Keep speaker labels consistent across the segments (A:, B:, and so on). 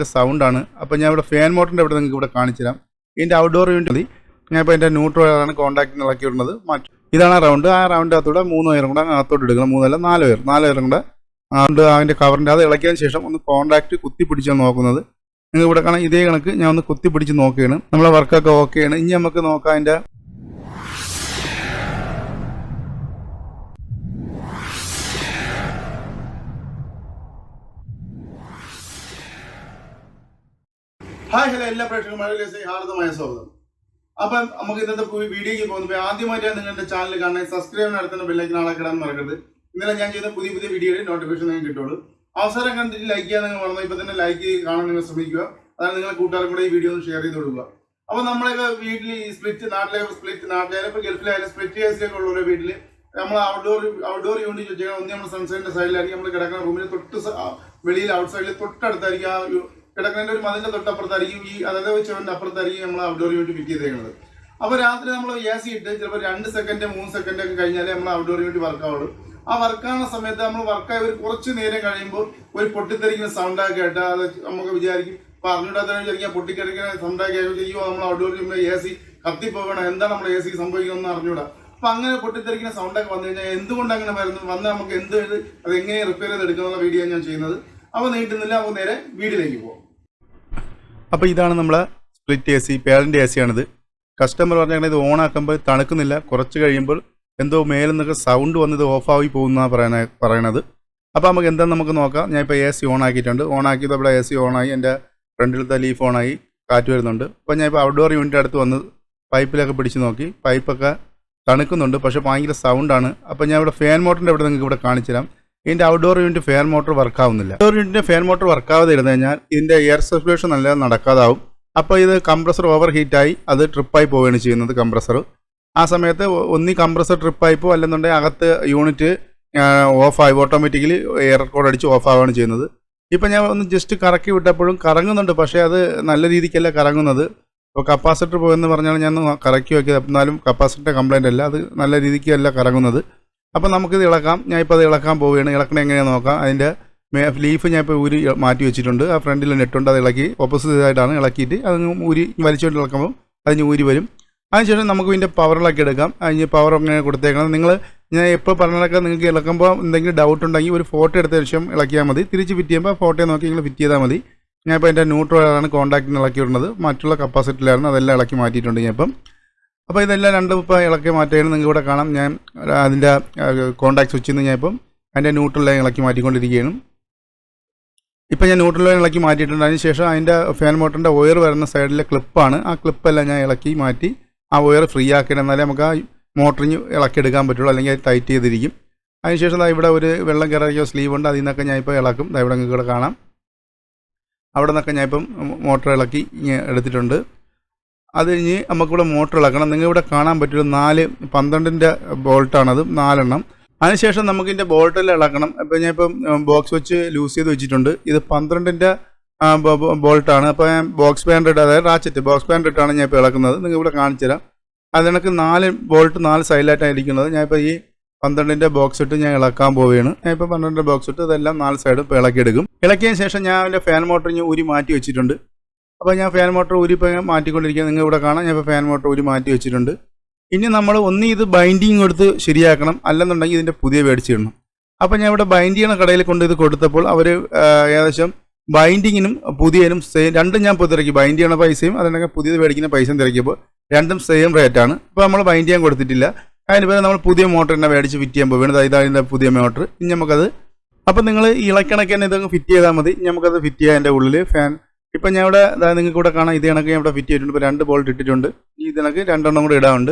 A: Sound ആണ്. അപ്പോൾ ഞാൻ ഇവിടെ ഫാൻ മോട്ടറിൻ്റെ ഇവിടെ നിങ്ങൾക്ക് ഇവിടെ കാണിച്ചു തരാം. ഇതിൻ്റെ ഔട്ട്ഡോർ യൂണിറ്റ് മതി. ഞാൻ ഇപ്പോൾ എൻ്റെ ന്യൂട്രലാണ് കോൺടാക്റ്റിന് ഇളക്കി വിടുന്നത്. ഇതാണ് റൗണ്ട്. ആ റൗണ്ടിനകത്തൂടെ 3 വയറും കൂടെ അകത്തോട്ട് എടുക്കണം. 3 അല്ല 4 വയറും കൂടെ അതിൻ്റെ കവറിൻ്റെ അത് ഇളക്കിയതിന് ശേഷം ഒന്ന് കോൺടാക്റ്റ് കുത്തി പിടിച്ചാണ് നോക്കുന്നത്. നിങ്ങൾ ഇവിടെ കാണാം ഇതേ കണക്ക് ഞാൻ ഒന്ന് കുത്തി പിടിച്ച് നോക്കുകയാണ്. നമ്മളെ വർക്കൊക്കെ ഓക്കെയാണ്. ഇനി നമുക്ക് നോക്കാം അതിൻ്റെ ഹായ് ഹലോ എല്ലാ പ്രേക്ഷകർക്കും ഹാർദമായ സ്വാഗതം. അപ്പം നമുക്ക് ഇന്നത്തെ വീഡിയോയ്ക്ക് പോകുന്നത് ആദ്യമായിട്ടാണ് നിങ്ങളുടെ ചാനൽ കാണാൻ സബ്സ്ക്രൈബ് നടത്തുന്ന ബെല്ലൈക്കൻ ആളാക്കിടാൻ മറക്കരുത്. ഇന്നലെ ഞാൻ ചെയ്ത പുതിയ വീഡിയോയുടെ നോട്ടിഫിക്കേഷൻ നിങ്ങൾക്ക് കിട്ടുള്ളൂ. അവസരം കണ്ടിട്ട് ലൈക്ക് ചെയ്യാൻ നിങ്ങൾ മറന്നു. ഇപ്പം തന്നെ ലൈക്ക് കാണാൻ നിങ്ങൾ ശ്രമിക്കുക. അതാണ് നിങ്ങളുടെ കൂട്ടുകാർക്കും കൂടെ ഈ വീഡിയോ ഒന്ന് ഷെയർ ചെയ്ത് കൊടുക്കുക. അപ്പോൾ നമ്മളൊക്കെ വീട്ടിൽ ഈ നാട്ടിലെ ഇപ്പോൾ ഗൾഫിലായാലും സ്പ്ലിറ്റ് കേസിലേക്ക് ഉള്ള വീട്ടിൽ നമ്മൾ ഔട്ട്ഡോർ യൂണിറ്റ് വെച്ചാൽ ഒന്ന് നമ്മുടെ സൺസൈഡിന്റെ സൈഡിലായിരിക്കും നമ്മൾ കിടക്കുന്ന റൂമിൽ വെളിയിൽ ഔട്ട് സൈഡിൽ തൊട്ടടുത്തായിരിക്കും. ആ കിടക്കുന്നതിന്റെ ഒരു മതിലിന്റെ തൊട്ടപ്പുറത്തായിരിക്കും അതായത് ചെവന്റെ അപ്പുറത്തായിരിക്കും നമ്മൾ ഔട്ട്ഡോർ യൂണിറ്റ് ഫിറ്റ് ചെയ്തേക്കുന്നത്. അപ്പോൾ രാത്രി നമ്മൾ AC ഇട്ട് ചിലപ്പോൾ 2 സെക്കൻഡ് 3 സെക്കൻഡ് ഒക്കെ കഴിഞ്ഞാലേ നമ്മൾ ഔട്ട്ഡോർ യൂണിറ്റ് വർക്കാവുള്ളൂ. ആ വർക്കാവുന്ന സമയത്ത് നമ്മൾ വർക്കായി ഒരു കുറച്ച് നേരം കഴിയുമ്പോൾ ഒരു പൊട്ടിത്തെറിക്കുന്ന സൗണ്ടൊക്കെ കേട്ടാൽ അത് നമുക്ക് വിചാരിക്കും പറഞ്ഞിട്ടാൽ വിചാരിക്കാം പൊട്ടിത്തെറിക്കുന്ന സൗണ്ടൊക്കെ കഴിയുമ്പോൾ നമ്മൾ ഔട്ട്ഡോർ യൂണിറ്റ് AC കത്തിപ്പോകണം, എന്താണ് നമ്മുടെ AC സംഭവിക്കുന്നതെന്ന് അറിഞ്ഞൂടാ. അപ്പം അങ്ങനെ പൊട്ടിത്തെറിക്കുന്ന സൗണ്ടൊക്കെ വന്നു കഴിഞ്ഞാൽ എന്തുകൊണ്ട് അങ്ങനെ വന്നാൽ നമുക്ക് അത് എങ്ങനെ റിപ്പയർ ചെയ്തെടുക്കാനുള്ള വീഡിയോ ഞാൻ ചെയ്യുന്നത്. അപ്പോൾ നീട്ടുന്നില്ല, നമുക്ക് നേരെ വീഡിയോയിലേക്ക് പോകും. അപ്പോൾ ഇതാണ് നമ്മളെ സ്പ്ലിറ്റ് AC, പേരൻ്റ് AC ആണിത്. കസ്റ്റമർ പറഞ്ഞാൽ ഇത് ഓൺ ആക്കുമ്പോൾ തണുക്കുന്നില്ല, കുറച്ച് കഴിയുമ്പോൾ എന്തോ മേലിൽ നിന്നൊക്കെ സൗണ്ട് വന്നത് ഓഫായി പോകുന്നതാണ് പറയണത്. അപ്പോൾ നമുക്ക് എന്താണെന്ന് നമുക്ക് നോക്കാം. ഞാൻ ഇപ്പോൾ AC ഓൺ ആക്കിയിട്ടുണ്ട്. ഓൺ ആക്കിയത് അവിടെ AC ഓണായി, എൻ്റെ ഫ്രണ്ടിലത്തെ ലീഫ് ഓണായി, കാറ്റ് വരുന്നുണ്ട്. അപ്പോൾ ഞാൻ ഇപ്പോൾ ഔട്ട്ഡോർ യൂണിറ്റ് അടുത്ത് വന്ന് പൈപ്പിലൊക്കെ പിടിച്ച് നോക്കി. പൈപ്പൊക്കെ തണുക്കുന്നുണ്ട്, പക്ഷേ ഭയങ്കര സൗണ്ടാണ്. അപ്പോൾ ഞാൻ ഇവിടെ ഫാൻ മോട്ടറിൻ്റെ ഇവിടെ നിങ്ങൾക്ക് ഇവിടെ കാണിച്ചു തരാം. ഇതിൻ്റെ ഔട്ട്ഡോർ യൂണിറ്റ് ഫാൻ മോട്ടർ വർക്കാവുന്നില്ല. ഔട്ട്ഡോർ യൂണിറ്റിൻ്റെ ഫാൻ മോട്ടർ വർക്കാവാതെ ഇരുന്ന് കഴിഞ്ഞാൽ ഇതിൻ്റെ എയർ സർക്കുലേഷൻ നല്ല നടക്കാതാവും. അപ്പോൾ ഇത് കംപ്രസർ ഓവർ ഹീറ്റായി അത് ട്രിപ്പായി പോവുകയാണ് ചെയ്യുന്നത് കംപ്രസർ. ആ സമയത്ത് ഒന്നീ കംപ്രസർ ട്രിപ്പായി പോകും, അല്ലെന്നുണ്ടെങ്കിൽ അകത്ത് യൂണിറ്റ് ഓഫായി ഓട്ടോമാറ്റിക്കലി എയർ കോഡ് അടിച്ച് ഓഫാവുകയാണ് ചെയ്യുന്നത്. ഇപ്പം ഞാൻ ഒന്ന് ജസ്റ്റ് കറക്കി വിട്ടപ്പോഴും കറങ്ങുന്നുണ്ട്, പക്ഷേ അത് നല്ല രീതിക്കല്ല കറങ്ങുന്നത്. അപ്പോൾ കപ്പാസിറ്റർ പോയെന്ന് പറഞ്ഞാൽ ഞാൻ കറക്കി നോക്കിയത്, എന്നാലും കപ്പാസിറ്റർ കംപ്ലൈൻ്റ് അല്ല, അത് നല്ല രീതിക്കല്ല കറങ്ങുന്നത്. അപ്പോൾ നമുക്കിത് ഇളക്കാം. ഞാനിപ്പോൾ അത് ഇളക്കാൻ പോവുകയാണ്. ഇളക്കണ എങ്ങനെയാണെന്ന് നോക്കാം. അതിൻ്റെ ലീഫ് ഞാൻ ഇപ്പോൾ ഊരി മാറ്റി വെച്ചിട്ടുണ്ട്. ആ ഫ്രണ്ടിൽ നെട്ടുണ്ട്, അത് ഇളക്കി ഓപ്പോസിറ്റ് ആയിട്ടാണ് ഇളക്കിയിട്ട് അത് ഊരി വലിച്ചുകൊണ്ട് ഇളക്കുമ്പോൾ അതിന് ഊരി വരും. അതിനുശേഷം നമുക്ക് ഇതിൻ്റെ പവറിളക്കി എടുക്കാം. അതിന് പവർ എങ്ങനെ കൊടുത്തേക്കണം. ഞാൻ എപ്പോൾ പറഞ്ഞതൊക്കെ നിങ്ങൾക്ക് ഇളക്കുമ്പോൾ എന്തെങ്കിലും ഡൗട്ട് ഉണ്ടെങ്കിൽ ഒരു ഫോട്ടോ എടുത്ത ശേഷം ഇളക്കിയാൽ മതി. തിരിച്ച് ഫിറ്റ് ചെയ്യുമ്പോൾ ഫോട്ടോ നോക്കി നിങ്ങൾ ഫിറ്റ് ചെയ്താൽ മതി. ഞാനിപ്പോൾ എൻ്റെ ന്യൂട്രലാണ് കോൺടാക്റ്റിന് ഇളക്കി വിടുന്നത്. മറ്റുള്ള കപ്പാസിറ്റിയിലായിരുന്നു, അതെല്ലാം ഇളക്കി മാറ്റിയിട്ടുണ്ട് ഞാനിപ്പം. അപ്പോൾ ഇതെല്ലാം രണ്ടും ഇപ്പോൾ ഇളക്കി മാറ്റുകയാണ്. നിങ്ങൾക്ക് ഇവിടെ കാണാം. ഞാൻ അതിൻ്റെ കോൺടാക്ട് സ്വിച്ചിൽ നിന്ന് ഞാനിപ്പം അതിൻ്റെ ന്യൂട്രൽ ലൈൻ ഇളക്കി മാറ്റിക്കൊണ്ടിരിക്കുകയാണ്. ഇപ്പം ഞാൻ ന്യൂട്രൽ ലൈൻ ഇളക്കി മാറ്റിയിട്ടുണ്ട്. അതിന് ശേഷം അതിൻ്റെ ഫാൻ മോട്ടറിൻ്റെ വയർ വരുന്ന സൈഡിലെ ക്ലിപ്പാണ്. ആ ക്ലിപ്പെല്ലാം ഞാൻ ഇളക്കി മാറ്റി ആ വയർ ഫ്രീ ആക്കിയിട്ട് എന്നാലേ നമുക്ക് ആ മോട്ടറിന് ഇളക്കിയെടുക്കാൻ പറ്റുള്ളൂ, അല്ലെങ്കിൽ അത് ടൈറ്റ് ചെയ്തിരിക്കും. അതിനുശേഷം ഇവിടെ ഒരു വെള്ളം കയറിയ സ്ലീവ് ഉണ്ട്, അതിൽ നിന്നൊക്കെ ഞാനിപ്പോൾ ഇളക്കും. ഇവിടെ നിങ്ങൾക്ക് ഇവിടെ കാണാം. അവിടെ നിന്നൊക്കെ ഞാനിപ്പം മോട്ടർ ഇളക്കി എടുത്തിട്ടുണ്ട്. അത് കഴിഞ്ഞ് നമുക്കിവിടെ മോട്ടർ ഇളക്കണം. നിങ്ങളിവിടെ കാണാൻ പറ്റും 12 ബോൾട്ടാണത്, 4 എണ്ണം. അതിനുശേഷം നമുക്കിതിൻ്റെ ബോൾട്ടെല്ലാം ഇളക്കണം. അപ്പോൾ ഞാനിപ്പം ബോക്സ് വെച്ച് ലൂസ് ചെയ്ത് വെച്ചിട്ടുണ്ട്. ഇത് 12 ബോൾട്ടാണ്. അപ്പോൾ ഞാൻ ബോക്സ് ബാൻഡ് ഇട്ട്, അതായത് റാച്ചറ്റ് ബോക്സ് ബാൻഡ് ഇട്ടാണ് ഞാൻ ഇപ്പോൾ ഇളക്കുന്നത്. നിങ്ങൾ ഇവിടെ കാണിച്ചു തരാം. അതിനൊക്കെ 4 ബോൾട്ട് 4 സൈഡിലായിട്ടാണ് ഇരിക്കുന്നത്. ഞാനിപ്പോൾ ഈ 12 ബോക്സ് ഇട്ട് ഞാൻ ഇളക്കാൻ പോവുകയാണ്. ഞാനിപ്പോൾ 12 ബോക്സ് ഇട്ട് ഇതെല്ലാം 4 സൈഡും ഇപ്പോൾ ഇളക്കിയെടുക്കും. ഇളക്കിയതിന് ശേഷം ഞാൻ അതിൻ്റെ ഫാൻ മോട്ടർ ഊരി മാറ്റി വെച്ചിട്ടുണ്ട്. അപ്പോൾ ഞാൻ ഫാൻ മോട്ടർ ഊരി ഇപ്പോൾ മാറ്റിക്കൊണ്ടിരിക്കുക. നിങ്ങൾ ഇവിടെ കാണാം. ഞാൻ ഇപ്പോൾ ഫാൻ മോട്ടർ ഊരി മാറ്റി വെച്ചിട്ടുണ്ട്. ഇനി നമ്മൾ ഇത് ബൈൻഡിങ് കൊടുത്ത് ശരിയാക്കണം, അല്ലെന്നുണ്ടെങ്കിൽ ഇതിൻ്റെ പുതിയ മേടിച്ചിടണം. അപ്പോൾ ഞാൻ ഇവിടെ ബൈൻഡ് ചെയ്യുന്ന കടയിൽ കൊണ്ട് ഇത് കൊടുത്തപ്പോൾ അവർ ഏകദേശം ബൈൻഡിങ്ങിനും പുതിയതിനും സെയിം, രണ്ടും ഞാൻ ഇപ്പോൾ തിരക്കി. ബൈൻഡ് ചെയ്യുന്ന പൈസയും അതിനൊക്കെ പുതിയത് മേടിക്കുന്ന പൈസയും തിരക്കിയപ്പോൾ രണ്ടും സെയിം റേറ്റാണ്. അപ്പോൾ നമ്മൾ ബൈൻഡ് ചെയ്യാൻ കൊടുത്തിട്ടില്ല. അതിന് പേര് നമ്മൾ പുതിയ മോട്ടർ തന്നെ മേടിച്ച് ഫിറ്റ് ചെയ്യാൻ പോകുന്നത്. ഇതാണ് പുതിയ മോട്ടർ. ഇനി നമുക്കത് അപ്പോൾ നിങ്ങൾ ഇളക്കണക്ക് തന്നെ ഇതങ്ങ് ഫിറ്റ് ചെയ്താൽ മതി. നമുക്കത് ഫിറ്റ് ചെയ്യാൻ എൻ്റെ ഉള്ളിൽ ഫാൻ ഇപ്പം ഞാൻ ഇവിടെ നിങ്ങൾക്ക് ഇവിടെ കാണാം. ഇത് കണക്ക് ഞാൻ ഇവിടെ ഫിറ്റ് ചെയ്തിട്ടുണ്ട്. ഇപ്പോൾ 2 ബോൾട്ട് ഇട്ടിട്ടുണ്ട്. ഇതിനൊക്കെ 2 എണ്ണം കൂടെ ഇടാറുണ്ട്.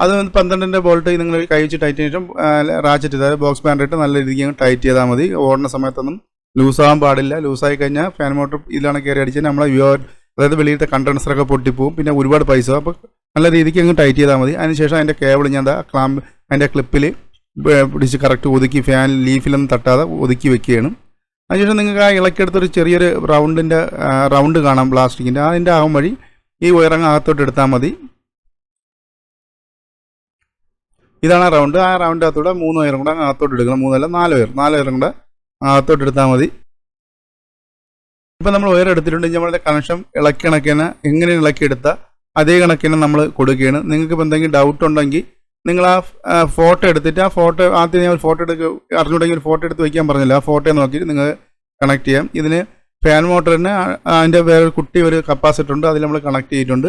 A: അത് 12 ബോൾട്ട് നിങ്ങൾ കൈ വെച്ച് ടൈറ്റ് ചെയ്തിട്ടും റാച്ചറ്റ്, അതായത് ബോക്സ് ബാൻഡ് ഇട്ട് നല്ല രീതിക്ക് ടൈറ്റ് ചെയ്താൽ മതി. ഓടുന്ന സമയത്തൊന്നും ലൂസാകാൻ പാടില്ല. ലൂസായി കഴിഞ്ഞാൽ ഫാൻ മോട്ടർ ഇതിലാണ് കയറി അടിച്ചാൽ നമ്മളെ അതായത് വെളിയിലത്തെ കണ്ടൻസറൊക്കെ പൊട്ടിപ്പോവും, പിന്നെ ഒരുപാട് പൈസ. അപ്പോൾ നല്ല രീതിക്ക് അങ്ങ് ടൈറ്റ് ചെയ്താൽ മതി. അതിനുശേഷം അതിൻ്റെ കേബിൾ ഞാൻ അതിൻ്റെ ക്ലിപ്പിൽ പിടിച്ച് കറക്റ്റ് ഒതുക്കി ഫാൻ ലീഫിലൊന്നും തട്ടാതെ ഒതുക്കി വെക്കുകയാണ്. അതിനുശേഷം നിങ്ങൾക്ക് ആ ഇളക്കിയെടുത്തൊരു ചെറിയൊരു റൗണ്ട് കാണാം പ്ലാസ്റ്റിക്കിൻ്റെ. അതിൻ്റെ ആകും വഴി ഈ വയറങ്ങ് അകത്തോട്ട് എടുത്താൽ മതി. ഇതാണ് റൗണ്ട്. ആ റൗണ്ടിനകത്തൂടെ 3 വയറും കൂടെ അകത്തോട്ട് എടുക്കണം. 3 അല്ല 4 വയറും കൂടെ അകത്തോട്ട് എടുത്താൽ മതി. ഇപ്പം നമ്മൾ വയർ എടുത്തിട്ടുണ്ട്. നമ്മളുടെ കണക്ഷൻ ഇളക്കിണക്കിന് എങ്ങനെ ഇളക്കിയെടുത്താൽ അതേ കണക്കിന് നമ്മൾ കൊടുക്കുകയാണ്. നിങ്ങൾക്ക് ഇപ്പോൾ എന്തെങ്കിലും ഡൗട്ട് ഉണ്ടെങ്കിൽ നിങ്ങൾ ആ ഫോട്ടോ എടുത്തിട്ട് ആ ഫോട്ടോ ആദ്യം ഞാൻ ഒരു ഫോട്ടോ അറിഞ്ഞുണ്ടെങ്കിൽ ഒരു ഫോട്ടോ എടുത്ത് വയ്ക്കാൻ പറഞ്ഞില്ല. ആ ഫോട്ടോ നോക്കിയിട്ട് നിങ്ങൾ കണക്ട് ചെയ്യാം. ഇതിന് ഫാൻ മോട്ടറിന് അതിൻ്റെ വേറെ കുട്ടി ഒരു കപ്പാസിറ്റർ ഉണ്ട്, അതിൽ നമ്മൾ കണക്ട് ചെയ്തിട്ടുണ്ട്.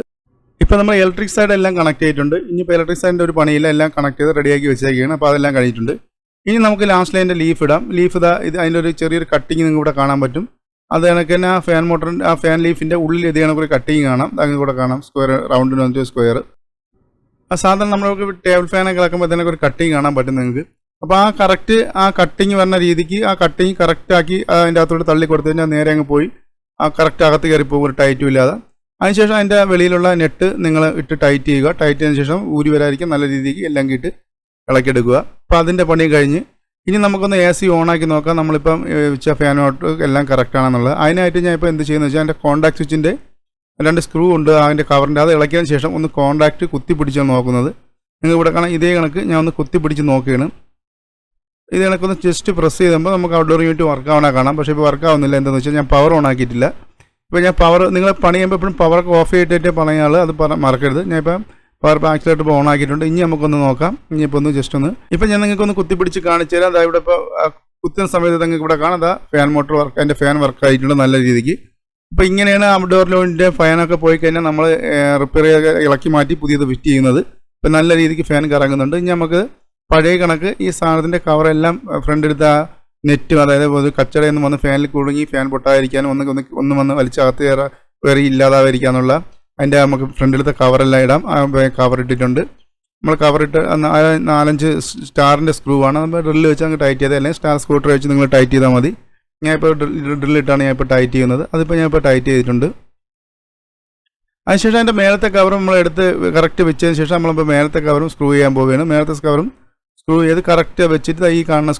A: ഇപ്പോൾ നമ്മൾ ഇലക്ട്രിക് സൈഡ് എല്ലാം കണക്ട് ചെയ്തിട്ടുണ്ട്. ഇനിയിപ്പോൾ ഇലക്ട്രിക് സൈഡിൻ്റെ ഒരു പണിയില്ല, എല്ലാം കണക്ട് ചെയ്ത് റെഡിയാക്കി വെച്ചേക്കുകയാണ്. അപ്പോൾ അതെല്ലാം കഴിഞ്ഞിട്ടുണ്ട്. ഇനി നമുക്ക് ലാസ്റ്റ് ലൈൻ്റെ ലീഫ് ഇടാം. ലീഫ് ഇത് അതിൻ്റെ ഒരു ചെറിയൊരു കട്ടിങ് നിങ്ങൾക്ക് ഇവിടെ കാണാൻ പറ്റും. അത് കണക്ക് തന്നെ ആ ഫാൻ മോട്ടറിൻ്റെ ആ ഫാൻ ലീഫിൻ്റെ ഉള്ളിൽ ഇത് കണക്ക് ഒരു കട്ടിങ് കാണാം. അങ്ങനെ കൂടെ കാണാം, സ്ക്വയർ റൗണ്ടിന് വന്നിട്ട് സ്ക്വയർ. ആ സാധാരണ നമ്മൾക്ക് ടേബിൾ ഫാനൊക്കെ ഇളക്കുമ്പോൾ തന്നെ ഒരു കട്ടിങ് കാണാൻ പറ്റും നിങ്ങൾക്ക്. അപ്പോൾ ആ കറക്റ്റ് ആ കട്ടിങ് വരുന്ന രീതിക്ക് ആ കട്ടിങ് കറക്റ്റാക്കി അതിൻ്റെ അകത്തോട്ട് തള്ളി കൊടുത്തു കഴിഞ്ഞാൽ നേരെ അങ്ങ് പോയി ആ കറക്റ്റ് അകത്ത് കയറി പോകും, ഒരു ടൈറ്റും ഇല്ലാതെ. അതിനുശേഷം അതിൻ്റെ വെളിയിലുള്ള നെറ്റ് നിങ്ങൾ ഇട്ട് ടൈറ്റ് ചെയ്യുക. ടൈറ്റ് ചെയ്തതിന് ശേഷം ഊരി വരാതിരിക്കും നല്ല രീതിക്ക് എല്ലാം കിട്ട് ഇളക്കിയെടുക്കുക. അപ്പോൾ അതിൻ്റെ പണി കഴിഞ്ഞ് ഇനി നമുക്കൊന്ന് AC ഓണാക്കി നോക്കാം. നമ്മളിപ്പം വെച്ച ഫാനോട്ട് എല്ലാം കറക്റ്റാണെന്നുള്ളത്. അതിനായിട്ട് ഞാൻ ഇപ്പോൾ എന്ത് ചെയ്യുന്നത് വെച്ചാൽ അതിൻ്റെ കോൺടാക്ട് സ്വിച്ചിൻ്റെ 2 സ്ക്രൂ ഉണ്ട് അതിൻ്റെ കവറിൻ്റെ. അത് ഇളക്കിയതിന് ശേഷം ഒന്ന് കോൺടാക്റ്റ് കുത്തി പിടിച്ചാണ് നോക്കുന്നത്. നിങ്ങൾ ഇവിടെ കാണാം, ഇതേ കണക്ക് ഞാൻ ഒന്ന് കുത്തി പിടിച്ച് നോക്കുകയാണ്. ഇത് കണക്കൊന്ന് ജസ്റ്റ് പ്രസ് ചെയ്യുമ്പോൾ നമുക്ക് ഔട്ട്ഡോർ യൂണിറ്റ് വർക്ക് ആവണ കാണാം. പക്ഷേ ഇപ്പോൾ വർക്ക് ആവുന്നില്ല. എന്താണെന്ന് വെച്ചാൽ ഞാൻ പവർ ഓൺ ആക്കിയിട്ടില്ല. ഇപ്പോൾ ഞാൻ പവർ നിങ്ങൾ പണി ചെയ്യുമ്പോൾ എപ്പോഴും പവറൊക്കെ ഓഫ് ചെയ്തിട്ട് പണിയാൾ അത് മറക്കരുത്. ഞാൻ ഇപ്പം പവർ ആക്സിലേറ്റർ ഇപ്പോൾ ഓൺ ആക്കിയിട്ടുണ്ട്. ഇനി നമുക്കൊന്ന് നോക്കാം. ഇനിയിപ്പോൾ ഒന്ന് ജസ്റ്റ് ഒന്ന് ഇപ്പം ഞാൻ നിങ്ങൾക്കൊന്ന് കുത്തിപ്പിടിച്ച് കാണിച്ചു തരാം. അതായത് ഇവിടെ ഇപ്പോൾ കുത്തുന്ന സമയത്ത് നിങ്ങൾക്ക് ഇവിടെ കാണാം, അതാ ഫാൻ മോട്ടർ വർക്ക്, അതിൻ്റെ ഫാൻ വർക്ക് ആയിട്ടുണ്ട് നല്ല രീതിക്ക്. അപ്പോൾ ഇങ്ങനെയാണ് ഔട്ട്ഡോർ യൂണിറ്റിൻ്റെ ഫാനൊക്കെ പോയി കഴിഞ്ഞാൽ നമ്മൾ റിപ്പയർ ഇളക്കി മാറ്റി പുതിയത് ഫിറ്റ് ചെയ്യുന്നത്. ഇപ്പം നല്ല രീതിക്ക് ഫാൻ കറങ്ങുന്നുണ്ട്. ഇനി നമുക്ക് പഴയ കണക്ക് ഈ സാധനത്തിൻ്റെ കവറെല്ലാം ഫ്രണ്ട് എടുത്ത നെറ്റും, അതായത് കച്ചടയിൽ നിന്ന് വന്ന് ഫാനിൽ കുടുങ്ങി ഫാൻ പൊട്ടാതിരിക്കാനും ഒന്ന് വന്ന് വലിച്ചകത്ത് കയറി ഇല്ലാതാവാതിരിക്കാനുള്ള അതിൻ്റെ നമുക്ക് ഫ്രണ്ടിലത്തെ കവറെല്ലാം ഇടാം. കവർ ഇട്ടിട്ടുണ്ട്. നമ്മൾ കവറിട്ട് 4-5 സ്റ്റാറിൻ്റെ സ്ക്രൂ ആണ്. നമ്മൾ ഡ്രില്ല് വെച്ച് അങ്ങ് ടൈറ്റ് ചെയ്ത്, അല്ലെങ്കിൽ സ്റ്റാർ സ്ക്രൂ ഡ്രൈവർ വെച്ച് നിങ്ങൾ ടൈറ്റ് ചെയ്താൽ മതി. ഞാനിപ്പോൾ ഡ്രില്ലിട്ടാണ് ഞാനിപ്പോൾ ടൈറ്റ് ചെയ്യുന്നത്. അതിപ്പോൾ ഞാനിപ്പോൾ ടൈറ്റ് ചെയ്തിട്ടുണ്ട്. അതിനുശേഷം അതിൻ്റെ മേലത്തെ കവർ നമ്മൾ എടുത്ത് കറക്റ്റ് വെച്ചതിന് ശേഷം നമ്മളിപ്പോൾ മേലത്തെ കവറും സ്ക്രൂ ചെയ്യാൻ പോവുകയാണ്. മേലത്തെ കവറും സ്ക്രൂ ചെയ്ത് കറക്റ്റ് വെച്ചിട്ട് ഈ കാണുന്ന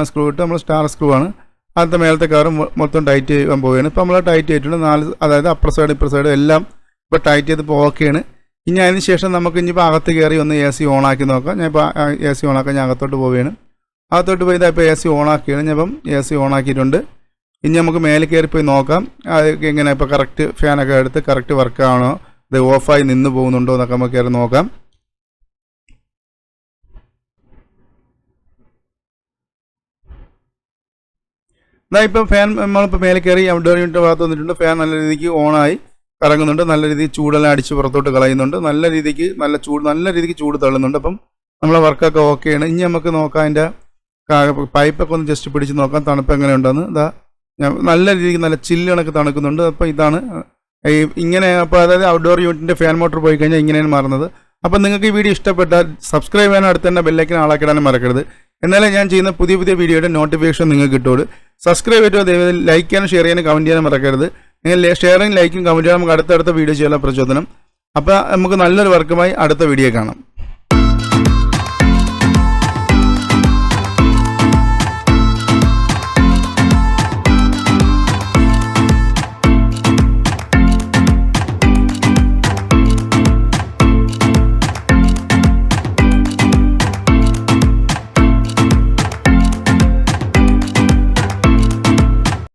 A: സ്ക്രൂ ഇട്ട് നമ്മൾ സ്റ്റാർ സ്ക്രൂ ആണ് അതിൻ്റെ മേലത്തെ കവറും മൊത്തം ടൈറ്റ് ചെയ്യാൻ പോവുകയാണ്. ഇപ്പോൾ നമ്മൾ ടൈറ്റ് ചെയ്തിട്ടുണ്ട്. 4 അതായത് അപ്പർ സൈഡ് ഇപ്പർ സൈഡ് എല്ലാം ഇപ്പോൾ ടൈറ്റ് ചെയ്തപ്പോൾ ഓക്കെയാണ്. ഇനി അതിന് ശേഷം നമുക്ക് ഇനിയിപ്പോൾ അകത്ത് കയറി ഒന്ന് AC ഓണാക്കി നോക്കാം. ഞാൻ ഇപ്പോൾ AC ഓണാക്കാൻ ഞാൻ അകത്തോട്ട് പോവുകയാണ്. അകത്തോട്ട് പോയി ഇതാ ഇപ്പോൾ AC ഓണാക്കിയാണ്. ഞാൻ ഇപ്പം AC ഓണാക്കിയിട്ടുണ്ട്. ഇനി നമുക്ക് മേലെ കയറി പോയി നോക്കാം എങ്ങനെ ഇപ്പോൾ കറക്റ്റ് ഫാനൊക്കെ എടുത്ത് കറക്റ്റ് വർക്കാണോ, ഇത് ഓഫായി നിന്ന് പോകുന്നുണ്ടോ എന്നൊക്കെ നമുക്ക് കയറി നോക്കാം. ഇതാ ഇപ്പോൾ ഫാൻ നമ്മളിപ്പോൾ മേലെ കയറി ഔട്ട്ഡോർ യൂണിറ്റ് ഭാഗത്ത് വന്നിട്ടുണ്ട്. ഫാൻ നല്ല രീതിക്ക് ഓണായി കറങ്ങുന്നുണ്ട്. നല്ല രീതിക്ക് ചൂടെല്ലാം അടിച്ച് പുറത്തോട്ട് കളയുന്നുണ്ട്. നല്ല രീതിക്ക് ചൂട് തള്ളുന്നുണ്ട്. അപ്പം നമ്മളെ വർക്കൊക്കെ ഓക്കെയാണ്. ഇനി നമുക്ക് നോക്കാം അതിൻ്റെ പൈപ്പൊക്കെ ഒന്ന് ജസ്റ്റ് പിടിച്ച് നോക്കാം തണുപ്പ് എങ്ങനെ ഉണ്ടെന്ന്. ഇതാ നല്ല രീതിക്ക് നല്ല ചില്ല് കണക്ക് തണുക്കുന്നുണ്ട്. അപ്പോൾ ഇതാണ് ഇങ്ങനെ. അപ്പോൾ അതായത് ഔട്ട്ഡോർ യൂണിറ്റിൻ്റെ ഫാൻ മോട്ടർ പോയി കഴിഞ്ഞാൽ ഇങ്ങനെയാണ് മാറുന്നത്. അപ്പോൾ നിങ്ങൾക്ക് ഈ വീഡിയോ ഇഷ്ടപ്പെട്ടാൽ സബ്സ്ക്രൈബ് ചെയ്യാനും അടുത്ത് തന്നെ ബെല്ലൈക്കൻ ആളാക്കിടാനും മറക്കരുത്. എന്നാലേ ഞാൻ ചെയ്യുന്ന പുതിയ വീഡിയോയുടെ നോട്ടിഫിക്കേഷൻ നിങ്ങൾക്ക് കിട്ടുള്ളൂ. സബ്സ്ക്രൈബ് ചെയ്തോ, ദയവായി ലൈക്ക് ചെയ്യാനും ഷെയർ ചെയ്യാനും കമൻറ്റ് ചെയ്യാനും മറക്കരുത്. നിങ്ങൾ ഷെയറിങ് ലൈക്കും കമൻറ്റ് ചെയ്യാൻ നമുക്ക് അടുത്ത വീഡിയോ ചെയ്യാനുള്ള പ്രചോദനം. അപ്പോൾ നമുക്ക് നല്ലൊരു വർക്കുമായി അടുത്ത വീഡിയോ കാണാം.